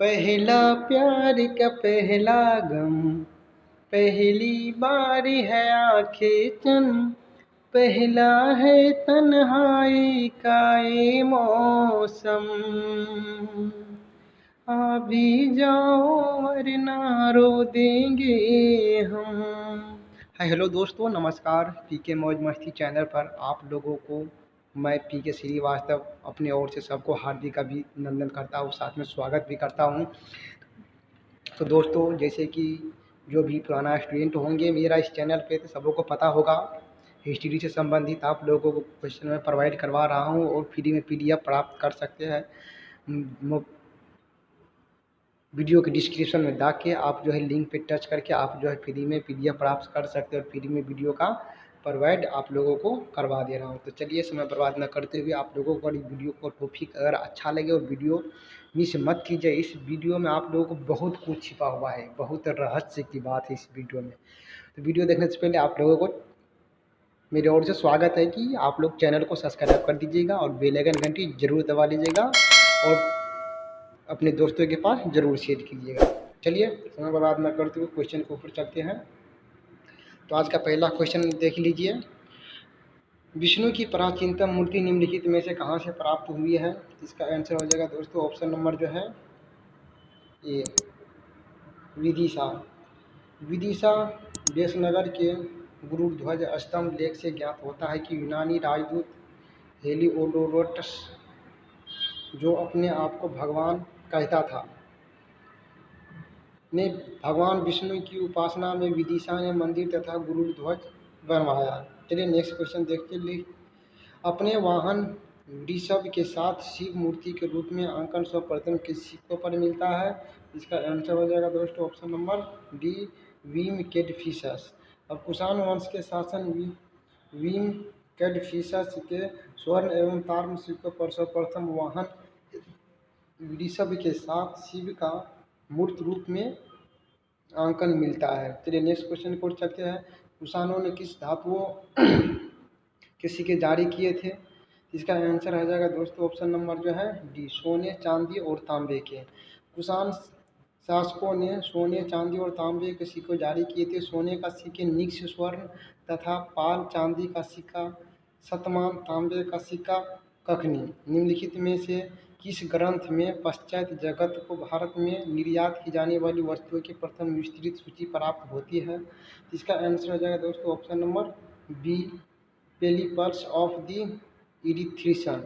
पहला प्यार का पहला गम, पहली बारी है आंखें चन, पहला है तन्हाई का ये मौसम। आ भी जाओ वरना रो देंगे हम। हाय हेलो दोस्तों, नमस्कार। पीके मौज मस्ती चैनल पर आप लोगों को मैं पीके श्रीवास्तव अपनी ओर से सबको हार्दिक अभिनंदन करता हूँ, साथ में स्वागत भी करता हूँ। तो दोस्तों, जैसे कि जो भी पुराना स्टूडेंट होंगे मेरा इस चैनल पे, तो सबको पता होगा हिस्ट्री से संबंधित आप लोगों को क्वेश्चन में प्रोवाइड करवा रहा हूँ और फ्री में पीडीएफ प्राप्त कर सकते हैं। वीडियो के डिस्क्रिप्शन में जाके आप जो है लिंक पे टच करके आप जो है फ्री में पीडीएफ प्राप्त कर सकते हैं और फ्री में वीडियो का प्रोवाइड आप लोगों को करवा दे रहा हूँ। तो चलिए समय बर्बाद न करते हुए आप लोगों को वीडियो को टॉपिक अगर अच्छा लगे और वीडियो मिस मत कीजिए। इस वीडियो में आप लोगों को बहुत कुछ छिपा हुआ है, बहुत रहस्य की बात है इस वीडियो में। तो वीडियो देखने से पहले आप लोगों को मेरी ओर से स्वागत है कि आप लोग चैनल को सब्सक्राइब कर दीजिएगा और बेल आइकन घंटी जरूर दबा लीजिएगा और अपने दोस्तों के पास ज़रूर शेयर कीजिएगा। चलिए समय बर्बाद न करते हुए क्वेश्चन के ऊपर चलते हैं। तो आज का पहला क्वेश्चन देख लीजिए। विष्णु की प्राचीनतम मूर्ति निम्नलिखित में से कहाँ से प्राप्त हुई है? इसका आंसर हो जाएगा दोस्तों ऑप्शन नंबर जो है ए, विदिशा। विदिशा देशनगर के गुरुध्वज स्तंभ लेख से ज्ञात होता है कि यूनानी राजदूत हेलिओडोरटस, जो अपने आप को भगवान कहता था, ने भगवान विष्णु की उपासना में विदिशा ने मंदिर तथा गुरुध्वज बनवाया। चलिए नेक्स्ट क्वेश्चन देखते हैं। अपने वाहन वृषभ के साथ शिव मूर्ति के रूप में अंकन सर्वप्रथम किस सिक्कों पर मिलता है? इसका आंसर हो जाएगा दोस्तों ऑप्शन नंबर डी, वीम कैडफिशस। अब कुषाण वंश के शासन वीम कैडफिशस के स्वर्ण एवं ताम्र सिक्कों पर सर्वप्रथम वाहन वृषभ के साथ शिव का मूर्त रूप में अंकन मिलता है। चलिए नेक्स्ट क्वेश्चन को चलते हैं। कुषाणों ने किस धातुओं के सिक्के जारी किए थे? इसका आंसर आ जाएगा दोस्तों ऑप्शन नंबर जो है डी, सोने, चांदी और तांबे के। कुषाण शासकों ने सोने, चांदी और तांबे के सिक्के जारी किए थे। सोने का सिक्के निक्ष स्वर्ण तथा पाल, चांदी का सिक्का शतमान, तांबे का सिक्का कखनी। निम्नलिखित में से किस ग्रंथ में पश्चात जगत को भारत में निर्यात की जाने वाली वस्तुओं की प्रथम विस्तृत सूची प्राप्त होती है? इसका आंसर हो जाएगा दोस्तों option number B, Periplus of the Erythraean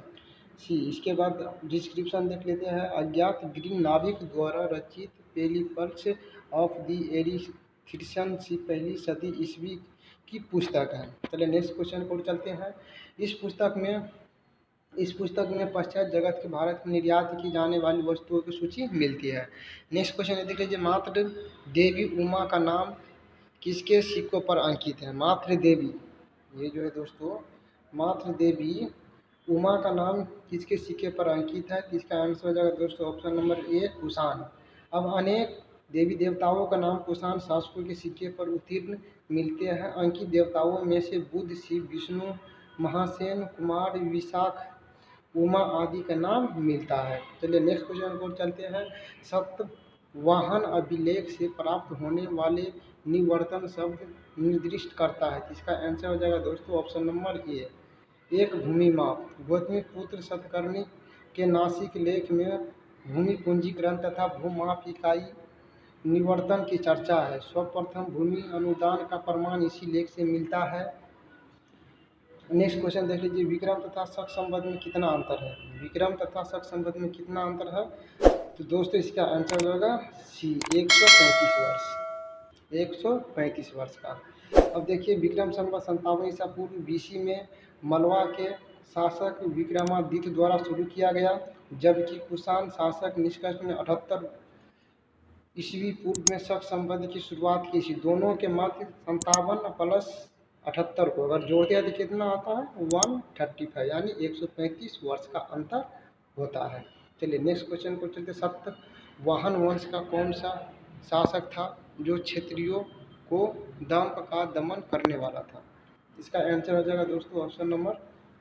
Sea. इसके बाद डिस्क्रिप्शन देख लेते हैं। अज्ञात ग्रीन नाविक द्वारा रचित पेलिपर्स ऑफ द एरिथ्रिशन सी पहली सदी ईस्वी की पुस्तक है। चलिए नेक्स्ट क्वेश्चन को चलते हैं। इस पुस्तक में पश्चात जगत के भारत में निर्यात की जाने वाली वस्तुओं की सूची मिलती है। नेक्स्ट क्वेश्चन देख लीजिए। मातृ देवी उमा का नाम किसके सिक्कों पर अंकित है? मातृ देवी, ये जो है दोस्तों मातृ देवी उमा का नाम किसके सिक्के पर अंकित है? इसका आंसर हो जाएगा दोस्तों ऑप्शन नंबर ए, कुषाण। अब अनेक देवी देवताओं का नाम कुषाण शासकों के सिक्के पर उत्तीर्ण मिलते हैं। अंकित देवताओं में से बुध, शिव, विष्णु, महासेन, कुमार, विशाख, उमा आदि का नाम मिलता है। चलिए नेक्स्ट क्वेश्चन को चलते हैं। सतवाहन अभिलेख से प्राप्त होने वाले निवर्तन शब्द निर्दिष्ट करता है। इसका आंसर हो जाएगा दोस्तों ऑप्शन नंबर ए, एक भूमि माप। गौतमी पुत्र सतकर्णी के नासिक लेख में भूमि पूंजी ग्रंथ तथा भूमाप इकाई निवर्तन की चर्चा है। सर्वप्रथम भूमि अनुदान का प्रमाण इसी लेख से मिलता है। नेक्स्ट क्वेश्चन देख लीजिए। विक्रम तथा शक संबंध में कितना अंतर है? विक्रम तथा शक संबंध में कितना अंतर है? तो दोस्तों इसका आंसर होगा सी, 135 वर्ष, 135 वर्ष का। अब देखिए, विक्रम संवत 57 ईसा पूर्व बीसी में मलवा के शासक विक्रमादित्य द्वारा शुरू किया गया, जबकि कुषाण शासक निष्कर्ष ने 78 ईस्वी पूर्व में शक संबंध की शुरुआत की थी। दोनों के मध्य 57 प्लस 78 को अगर जोड़ते हैं तो कितना आता है? 135, यानी 135 वर्ष का अंतर होता है। चलिए नेक्स्ट क्वेश्चन को चलते। सतवाहन वंश का कौन सा शासक था जो क्षत्रियों को दंभ का दमन करने वाला था? इसका आंसर हो जाएगा दोस्तों ऑप्शन नंबर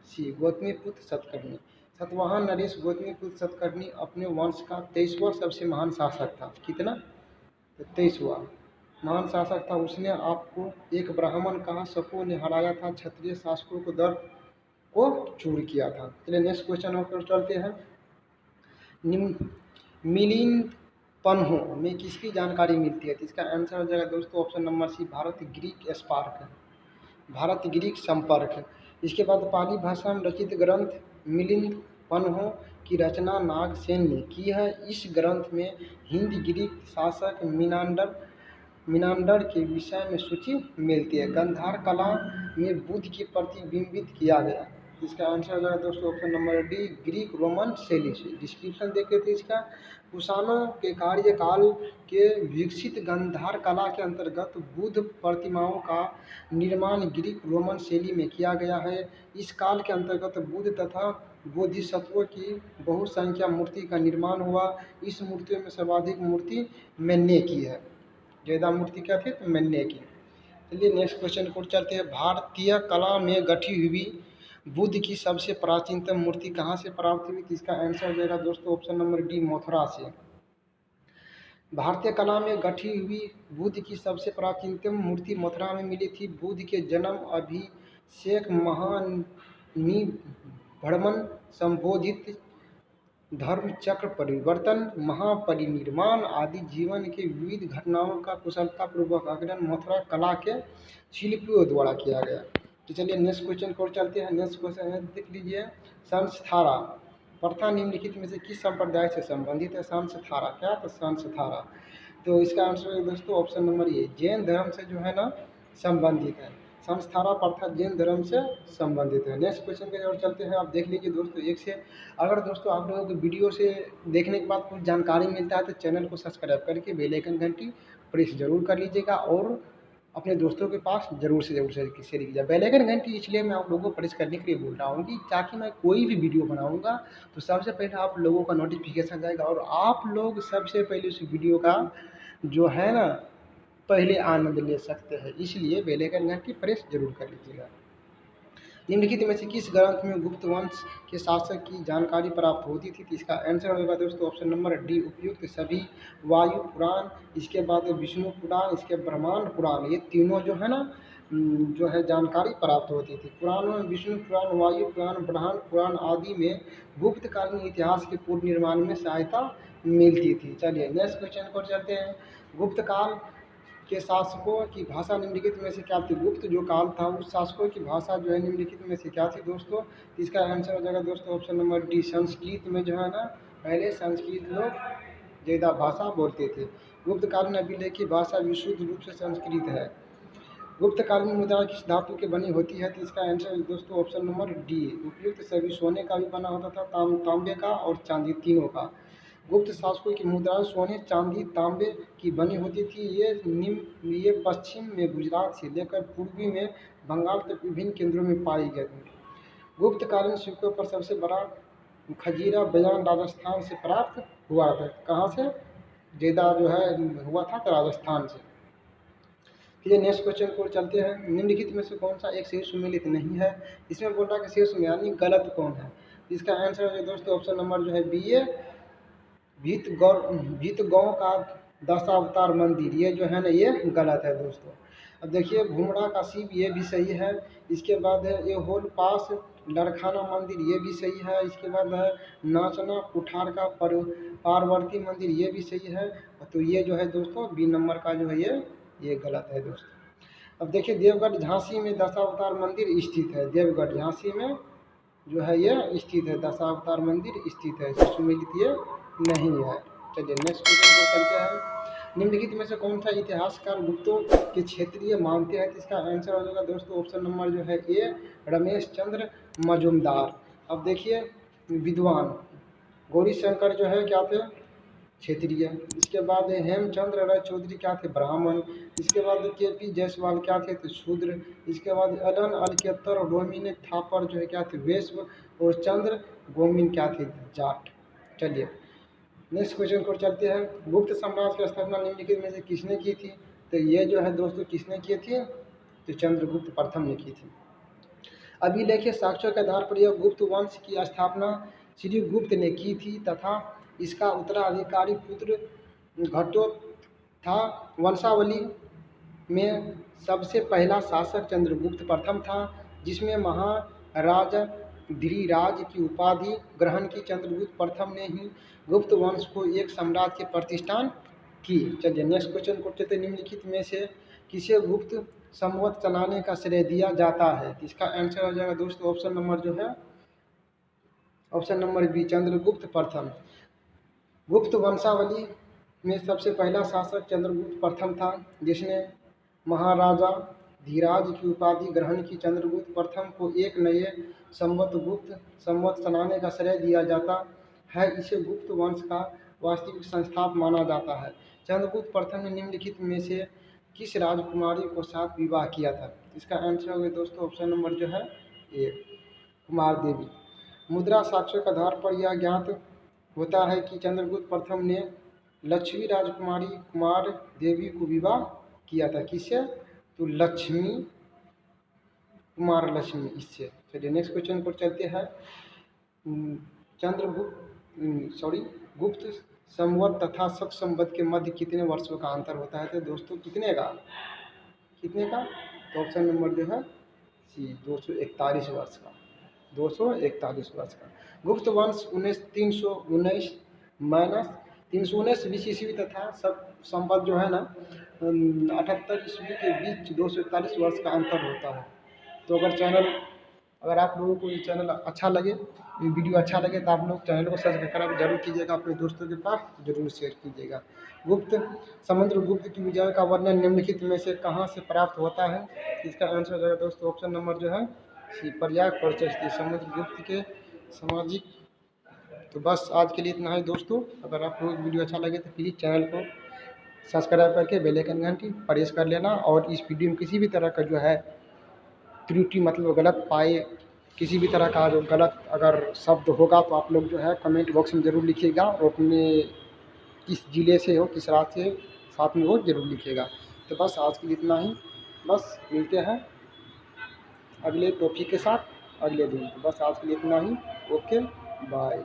सी, गौतमी पुत्र सतकर्णी। सतवाहन नरेश गौतमीपुत्र सतकर्णी अपने वंश का 23वां सबसे महान शासक था। कितना? तो 23वां महान शासक था। उसने आपको एक ब्राह्मण कहा, शकों ने हराया था, क्षत्रिय शासकों को दर्द को चूर किया था। चलिए नेक्स्ट क्वेश्चन पर चलते हैं। मिलिंद पन्हो में किसकी जानकारी मिलती है? तो इसका आंसर हो जाएगा दोस्तों ऑप्शन नंबर सी, भारत ग्रीक स्पार्क, भारत ग्रीक संपर्क। इसके बाद पाली भाषा में रचित ग्रंथ मिलिंद पन्हो की रचना नागसेन ने की है। इस ग्रंथ में हिंद ग्रीक शासक मिनांडर के विषय में सूची मिलती है। गांधार कला में बुद्ध की प्रतिबिंबित किया गया। इसका आंसर हो जाएगा दोस्तों option number D, Greek Roman शैली से। डिस्क्रिप्शन देखे थे इसका, कुषाणों के कार्यकाल के विकसित गांधार कला के अंतर्गत बुद्ध प्रतिमाओं का निर्माण ग्रीक रोमन शैली में किया गया है। इस काल के अंतर्गत बुद्ध तथा बोधिसत्वों की बहुसंख्या मूर्ति का निर्माण हुआ। इस मूर्तियों में सर्वाधिक मूर्ति मैंने की है। ज़्यादा मूर्ति क्या थी? तो मैंने की। चलिए नेक्स्ट क्वेश्चन को चलते हैं। भारतीय कला में गठी हुई बुद्ध की सबसे प्राचीनतम मूर्ति कहाँ से प्राप्त हुई? इसका आंसर हो जाएगा दोस्तों ऑप्शन नंबर डी, मथुरा से। भारतीय कला में गठी हुई बुद्ध की सबसे प्राचीनतम मूर्ति मथुरा में मिली थी। बुद्ध के जन्म, अभिषेक, महानिर्वाण, संबोधित, धर्म चक्र परिवर्तन, महापरिनिर्वाण आदि जीवन के विविध घटनाओं का कुशलतापूर्वक आकलन मथुरा कला के शिल्पियों द्वारा किया गया। तो चलिए नेक्स्ट क्वेश्चन को चलते हैं। नेक्स्ट क्वेश्चन है, देख लीजिए, संस्थारा प्रथा निम्नलिखित में से किस संप्रदाय से संबंधित है? संस्थारा क्या? तो संस्थारा। तो इसका आंसर है दोस्तों ऑप्शन नंबर ए, जैन धर्म से जो है ना संबंधित है। संस्थारा प्रथा जैन धर्म से संबंधित है। नेक्स्ट क्वेश्चन की ओर चलते हैं। आप देख लीजिए दोस्तों, एक से अगर दोस्तों आप लोगों को वीडियो से देखने के बाद कुछ जानकारी मिलता है तो चैनल को सब्सक्राइब करके बेल आइकन घंटी प्रेस जरूर कर लीजिएगा और अपने दोस्तों के पास जरूर से शेयर कीजिए। बेल आइकन घंटी इसलिए मैं आप लोगों को प्रेस करने के लिए बोल रहा हूँ कि ताकि मैं कोई भी वीडियो बनाऊँगा तो सबसे पहले आप लोगों का नोटिफिकेशन जाएगा और आप लोग सबसे पहले उस वीडियो का जो है ना पहले आनंद ले सकते हैं। इसलिए बेल आइकन घंटी प्रेस जरूर कर लीजिएगा। निम्नलिखित में से किस ग्रंथ में गुप्त वंश के शासक की जानकारी प्राप्त होती थी? इसका आंसर होगा दोस्तों ऑप्शन नंबर डी, उपयुक्त सभी, वायु पुराण, इसके बाद विष्णु पुराण, इसके ब्रह्मांड पुराण। ये तीनों जो है ना जो है जानकारी प्राप्त होती थी। पुराणों में विष्णु पुराण, वायु पुराण, ब्रह्मांड पुराण आदि में गुप्तकालीन इतिहास के पूर्ण निर्माण में सहायता मिलती थी। चलिए नेक्स्ट क्वेश्चन पर चलते हैं। गुप्त काल के शासकों की भाषा निम्नलिखित में से क्या थी? गुप्त जो काल था उस शासकों की भाषा जो है निम्नलिखित में से क्या थी दोस्तों? इसका आंसर हो जाएगा दोस्तों ऑप्शन नंबर डी, संस्कृत में जो है ना पहले संस्कृत लोग ज़्यादा भाषा बोलते थे। गुप्त काल में अभिलेखी भाषा विशुद्ध रूप से संस्कृत है। गुप्त काल में मुद्रा किस धातु के बनी होती है? तो इसका आंसर दोस्तों ऑप्शन नंबर डी, उपयुक्त सभी, सोने का भी बना होता था, तांबे का और चांदी, तीनों का। गुप्त शासकों की मुद्राएं सोने, चांदी, तांबे की बनी होती थी। ये पश्चिम में गुजरात से लेकर पूर्वी में बंगाल तक विभिन्न केंद्रों में पाई गई थी। गुप्तकालीन सिक्कों पर सबसे बड़ा खजीरा बयान राजस्थान से प्राप्त हुआ था। कहाँ से ज़्यादा जो है हुआ था? तो राजस्थान से। फिर नेक्स्ट क्वेश्चन को चलते हैं। निम्नलिखित में से कौन सा एक शेष सुमेलित नहीं है? इसमें बोल रहा है कि शेष में यानी गलत कौन है? इसका आंसर है दोस्तों ऑप्शन नंबर जो है बी, ए, भीतगांव का दशावतार मंदिर। ये जो है ना ये गलत है दोस्तों। अब देखिए भूमड़ा का शिव, ये भी सही है। इसके बाद है ये होल पास लड़खाना मंदिर, ये भी सही है। इसके बाद है नाचना कुठार का पार्वती मंदिर, ये भी सही है। तो ये जो है दोस्तों बी नंबर का जो है ये गलत है दोस्तों। अब देखिए देवगढ़ झांसी में दशावतार मंदिर स्थित है। देवगढ़ झांसी में जो है ये स्थित है, दशावतार मंदिर स्थित है। सुमेलित ये नहीं है। चलिए नेक्स्ट क्वेश्चन को चलते हैं। निम्नलिखित में से कौन सा इतिहासकार गुप्तों के क्षेत्रीय मानते हैं? तो इसका आंसर हो जाएगा दोस्तों ऑप्शन नंबर जो है ए, रमेश चंद्र मजुमदार। अब देखिए विद्वान गौरी शंकर जो है क्या थे? क्षेत्रीय। इसके बाद हेमचंद्र राय चौधरी क्या थे? ब्राह्मण। इसके बाद के.पी. जायसवाल क्या थे? तो शूद्र। इसके बाद अलन अलकेतर और रोमिन थापर जो है क्या थे? वैश्य। और चंद्र गोमिन क्या थे? जाट। चलिए नेक्स्ट क्वेश्चन को चलते हैं। गुप्त साम्राज्य की स्थापना निम्नलिखित में से किसने की थी? तो ये जो है दोस्तों किसने की थी? तो चंद्रगुप्त प्रथम ने की थी। अभिलेखीय साक्ष्यों के आधार पर यह गुप्त वंश की स्थापना श्रीगुप्त ने की थी तथा इसका उत्तराधिकारी पुत्र घटो था। वंशावली में सबसे पहला शासक चंद्रगुप्त प्रथम था, जिसमें महाराजा धीराज की उपाधि ग्रहण की। चंद्रगुप्त प्रथम ने ही गुप्त वंश को एक साम्राज्य की प्रतिष्ठान की। चलिए नेक्स्ट क्वेश्चन को चलते। निम्नलिखित में से किसे गुप्त संवत चलाने का श्रेय दिया जाता है? इसका आंसर हो जाएगा दोस्तों ऑप्शन नंबर जो है ऑप्शन नंबर बी, चंद्रगुप्त प्रथम। गुप्त वंशावली में सबसे पहला शासक चंद्रगुप्त प्रथम था, जिसने महाराजा धीराज की उपाधि ग्रहण की। चंद्रगुप्त प्रथम को एक नए संवत गुप्त संवत चलाने का श्रेय दिया जाता है। इसे गुप्त वंश का वास्तविक संस्थापक माना जाता है। चंद्रगुप्त प्रथम ने निम्नलिखित में से किस राजकुमारी को साथ विवाह किया था? इसका आंसर होगा दोस्तों ऑप्शन नंबर जो है ए, कुमार देवी। मुद्रा साक्ष्यों के आधार पर यह ज्ञात होता है कि चंद्रगुप्त प्रथम ने लक्ष्मी राजकुमारी कुमार देवी को विवाह किया था। किससे? तो लक्ष्मी, कुमार लक्ष्मी, इससे। चलिए नेक्स्ट क्वेश्चन पर चलते हैं। गुप्त संवत तथा शक संवत के मध्य कितने वर्षों का अंतर होता है? तो दोस्तों कितने का? तो ऑप्शन नंबर जो है सी, 241 वर्ष का। 241 वर्ष का। गुप्त वंश 319 माइनस 319 बीसी ईस्वी तथा शक संवत जो है ना 78 ईस्वी के बीच 241 वर्ष का अंतर होता है। तो अगर आप लोगों को ये चैनल अच्छा लगे, ये वीडियो अच्छा लगे, तो आप लोग चैनल को सब्सक्राइब जरूर कीजिएगा, अपने दोस्तों के पास जरूर शेयर कीजिएगा। समुद्रगुप्त की विजय का वर्णन निम्नलिखित में से कहाँ से प्राप्त होता है? इसका आंसर हो जाएगा दोस्तों ऑप्शन नंबर जो है सी, प्रयाग प्रशस्ति, समुद्रगुप्त के सामाजिक। तो बस आज के लिए इतना ही दोस्तों। अगर आप लोग वीडियो अच्छा लगे तो प्लीज़ चैनल को सब्सक्राइब करके बेल आइकन घंटी प्रेस कर लेना। और इस वीडियो में किसी भी तरह का जो है त्रुटि मतलब गलत पाए, किसी भी तरह का जो गलत अगर शब्द होगा तो आप लोग जो है कमेंट बॉक्स में ज़रूर लिखिएगा, और अपने किस ज़िले से हो, किस राज्य से साथ में वो ज़रूर लिखिएगा। तो बस आज के लिए इतना ही। बस मिलते हैं अगले टॉपिक के साथ अगले दिन। तो बस आज के लिए इतना ही। Okay bye.